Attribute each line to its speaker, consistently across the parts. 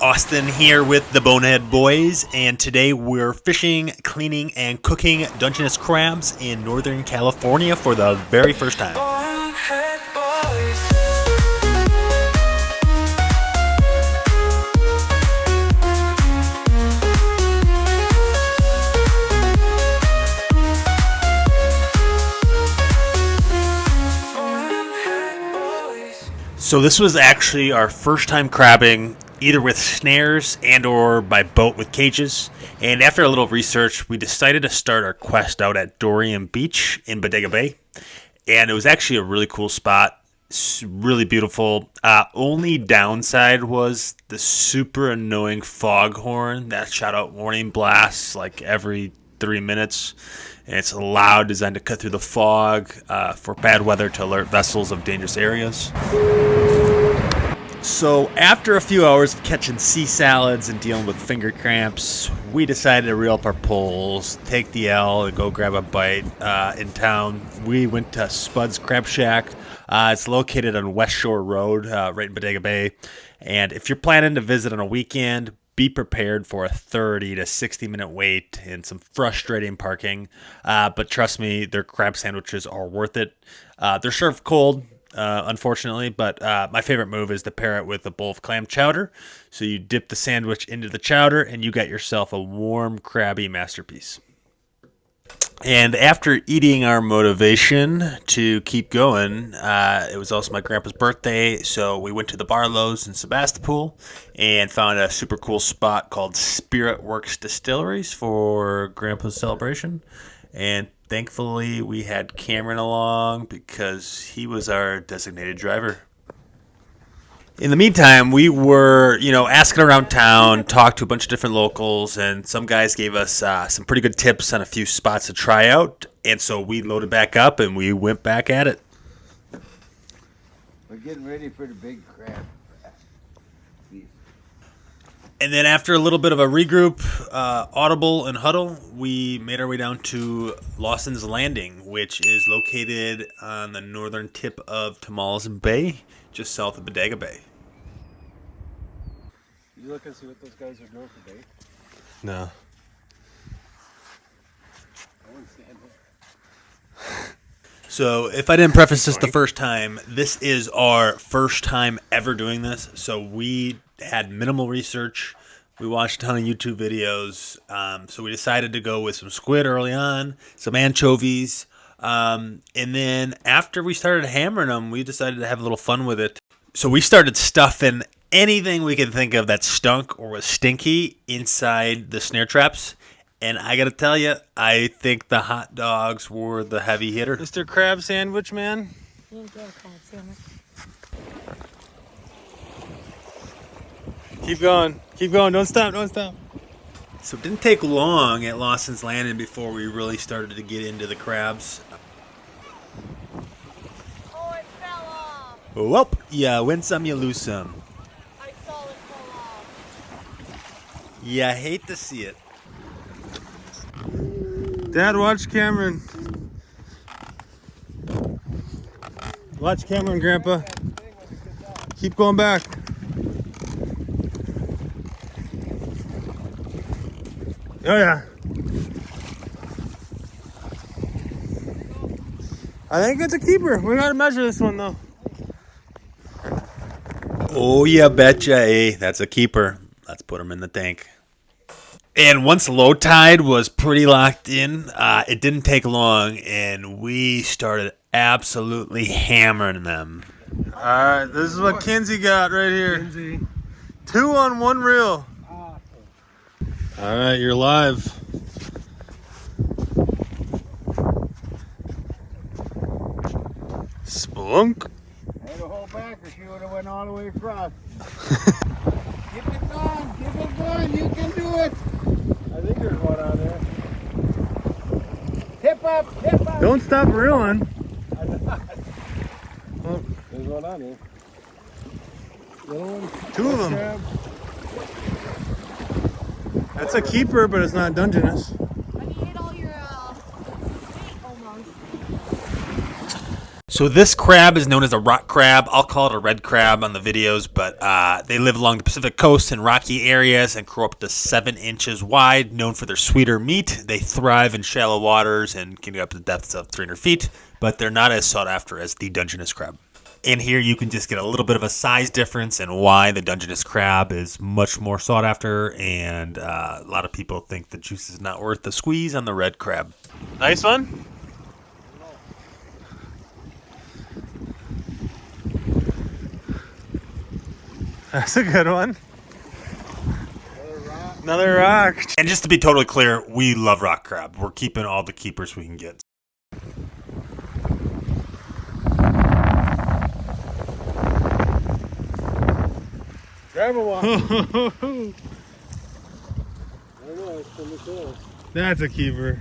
Speaker 1: Austin here with the Bonehead Boys, and today we're fishing, cleaning, and cooking Dungeness crabs in Northern California for the very first time.
Speaker 2: Bonehead Boys.
Speaker 1: So this was actually our first time crabbing, either with snares and or by boat with cages. And after a little research, we decided to start our quest out at Dorian Beach in Bodega Bay. And it was actually a really cool spot. It's really beautiful. Only downside was the super annoying foghorn that shot out warning blasts like every 3 minutes. And it's loud, designed to cut through the fog for bad weather to alert vessels of dangerous areas. So after a few hours of catching sea salads and dealing with finger cramps, we decided to reel up our poles, take the L, and go grab a bite in town. We went to Spud's Crab Shack. It's located on West Shore Road, right in Bodega Bay. And if you're planning to visit on a weekend, be prepared for a 30 to 60-minute wait and some frustrating parking. But trust me, their crab sandwiches are worth it. They're served cold, unfortunately, but my favorite move is to pair it with a bowl of clam chowder. So you dip the sandwich into the chowder and you got yourself a warm, crabby masterpiece. And after eating our motivation to keep going, it was also my grandpa's birthday, so we went to the Barlow's in Sebastopol and found a super cool spot called Spirit Works Distilleries for grandpa's celebration. And thankfully, we had Cameron along because he was our designated driver. In the meantime, we were, asking around town, talked to a bunch of different locals, and some guys gave us some pretty good tips on a few spots to try out. And so we loaded back up and we went back at it.
Speaker 3: We're getting ready for the big crab.
Speaker 1: And then after a little bit of a regroup, audible and huddle, we made our way down to Lawson's Landing, which is located on the northern tip of Tamales Bay, just south of Bodega Bay.
Speaker 4: You look and see what those guys are doing for bait?
Speaker 1: No.
Speaker 4: I wouldn't stand there.
Speaker 1: So if I didn't preface this the first time, this is our first time ever doing this. So we had minimal research. We watched a ton of YouTube videos. So we decided to go with some squid early on, some anchovies. And then after we started hammering them, we decided to have a little fun with it. So we started stuffing anything we could think of that stunk or was stinky inside the snare traps. And I got to tell you, I think the hot dogs were the heavy hitter.
Speaker 4: Mr. Crab Sandwich Man? Keep going. Keep going. Don't stop. Don't stop.
Speaker 1: So it didn't take long at Lawson's Landing before we really started to get into the crabs.
Speaker 5: Oh, it fell off.
Speaker 1: Well, yeah, win some, you lose some.
Speaker 5: I saw it fall off.
Speaker 1: Yeah, I hate to see it.
Speaker 4: Dad, watch Cameron. Watch Cameron, Grandpa. Keep going back. Oh, yeah. I think it's a keeper. We gotta measure this one, though.
Speaker 1: Oh, yeah, betcha. Hey, that's a keeper. Let's put him in the tank. And once low tide was pretty locked in, it didn't take long, and we started absolutely hammering them.
Speaker 4: All right, this is what Kinsey got right here. 2 on 1 reel. All right, you're live. Spelunk.
Speaker 3: I had to hold back or she would have went all the way across. Keep it going, keep it going, you can do it.
Speaker 4: I think there's one on there.
Speaker 3: Tip up, tip up.
Speaker 4: Don't stop reeling. Oh,
Speaker 3: There's one on there. Little one.
Speaker 4: 2 of them. That's a keeper, but it's not Dungeness.
Speaker 5: When you hit all your almost.
Speaker 1: So this crab is known as a rock crab. I'll call it a red crab on the videos, but they live along the Pacific coast in rocky areas and grow up to 7 inches wide. Known for their sweeter meat, they thrive in shallow waters and can get up to depths of 300 feet, but they're not as sought after as the Dungeness crab. And here you can just get a little bit of a size difference and why the Dungeness crab is much more sought after, and a lot of people think the juice is not worth the squeeze on the red crab.
Speaker 4: Nice one. That's a good one. Another rock.
Speaker 1: And just to be totally clear, we love rock crab. We're keeping all the keepers we can get.
Speaker 3: Grab a one.
Speaker 4: That's a keeper.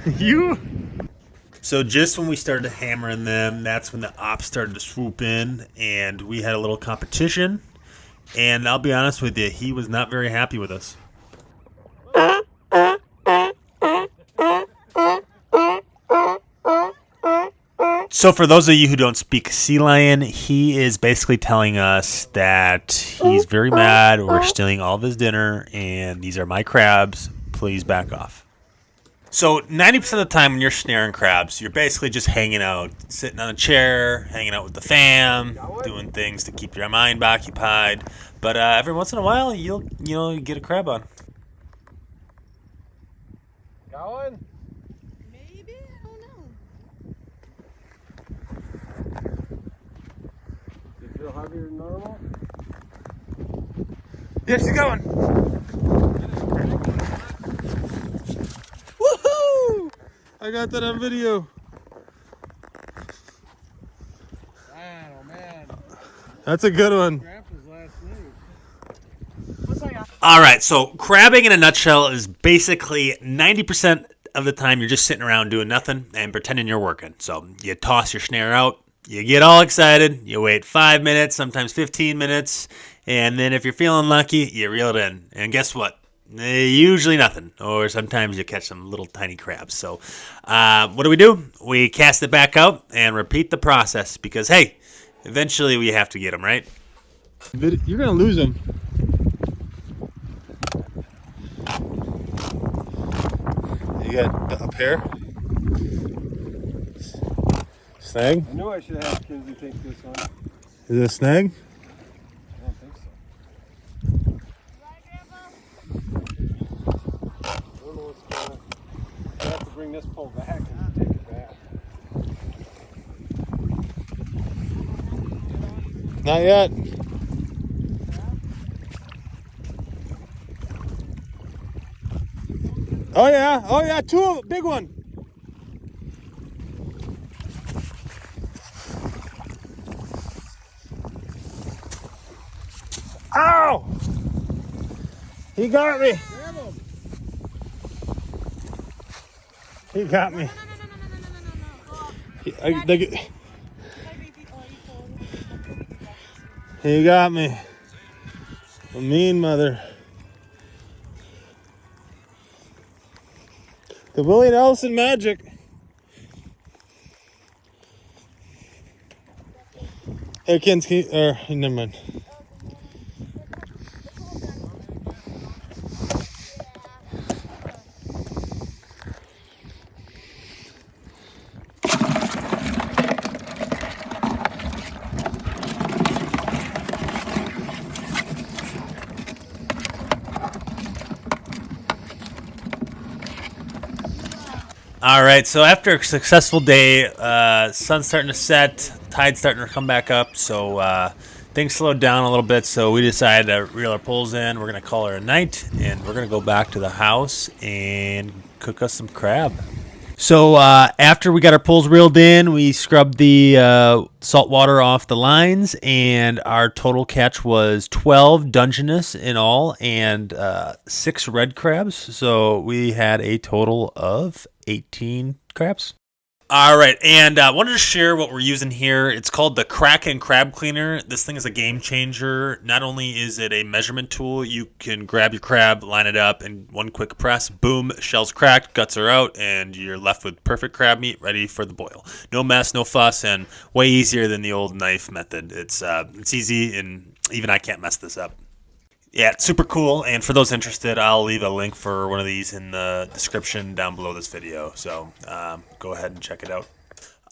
Speaker 4: You?
Speaker 1: So just when we started hammering them, that's when the ops started to swoop in, and we had a little competition. And I'll be honest with you, he was not very happy with us. So for those of you who don't speak sea lion, he is basically telling us that he's very mad, we're stealing all of his dinner, and these are my crabs, please back off. So 90% of the time when you're snaring crabs, you're basically just hanging out, sitting on a chair, hanging out with the fam, doing things to keep your mind occupied. But every once in a while, you'll get a crab on.
Speaker 3: Got one?
Speaker 5: Maybe? I don't know.
Speaker 3: You feel heavier than normal?
Speaker 4: Yes, you got one. Woohoo! I got that on video.
Speaker 3: Man, oh man.
Speaker 4: That's a good one.
Speaker 3: Grandpa's last name.
Speaker 1: All right, so crabbing in a nutshell is basically 90% of the time you're just sitting around doing nothing and pretending you're working. So you toss your snare out, you get all excited, you wait 5 minutes, sometimes 15 minutes, and then if you're feeling lucky, you reel it in. And guess what? Usually nothing, or sometimes you catch some little tiny crabs. So what do? We cast it back out and repeat the process because, hey, eventually we have to get them, right?
Speaker 4: You're going to lose them. You got a pair? Snag?
Speaker 3: I knew I should have Kinsey take this one.
Speaker 4: Is it a snag?
Speaker 3: I don't think so. I don't know what's going on. I have to bring this pole back and take it back.
Speaker 4: Not yet. Oh yeah, two of them, big one. Ow! He got me. He got me. He got me. A mean mother. The Willie Nelson magic. Hey, Kins, never mind.
Speaker 1: All right, so after a successful day, sun's starting to set, tide's starting to come back up, so things slowed down a little bit, so we decided to reel our poles in. We're going to call her a night, and we're going to go back to the house and cook us some crab. So after we got our poles reeled in, we scrubbed the salt water off the lines, and our total catch was 12 Dungeness in all and 6 red crabs. So we had a total of 18 crabs. All right, and I wanted to share what we're using here. It's called the Kraken Crab Cleaner. This thing is a game changer. Not only is it a measurement tool, you can grab your crab, line it up, and one quick press, boom, shell's cracked, guts are out, and you're left with perfect crab meat ready for the boil. No mess, no fuss, and way easier than the old knife method. It's easy, and even I can't mess this up. Yeah, it's super cool, and for those interested, I'll leave a link for one of these in the description down below this video, so go ahead and check it out.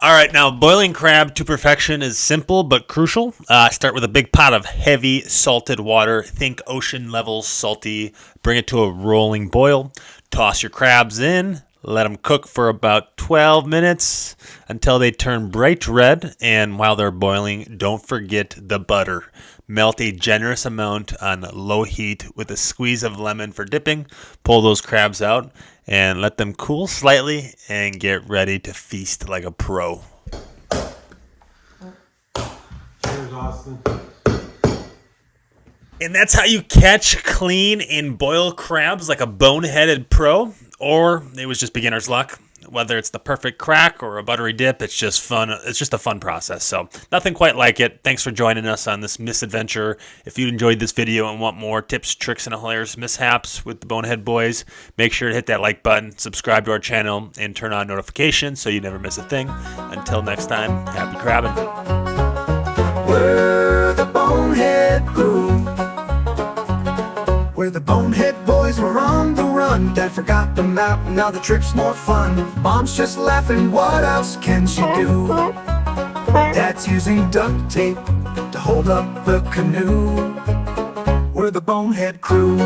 Speaker 1: All right, now boiling crab to perfection is simple but crucial. Start with a big pot of heavy salted water. Think ocean level salty. Bring it to a rolling boil. Toss your crabs in. Let them cook for about 12 minutes until they turn bright red. And while they're boiling, don't forget the butter. Melt a generous amount on low heat with a squeeze of lemon for dipping. Pull those crabs out and let them cool slightly and get ready to feast like a pro.
Speaker 4: Cheers, Austin.
Speaker 1: And that's how you catch, clean, and boil crabs like a boneheaded pro. Or it was just beginner's luck. Whether it's the perfect crack or a buttery dip, it's just fun. It's just a fun process. So nothing quite like it. Thanks for joining us on this misadventure. If you enjoyed this video and want more tips, tricks, and hilarious mishaps with the Bonehead Boys, make sure to hit that like button, subscribe to our channel, and turn on notifications so you never miss a thing. Until next time, happy crabbing.
Speaker 2: We're the Bonehead Crew. We're the Bonehead Boys, we're on the run. Dad forgot the map, now the trip's more fun. Mom's just laughing, what else can she do? Dad's using duct tape to hold up the canoe. We're the Bonehead Crew.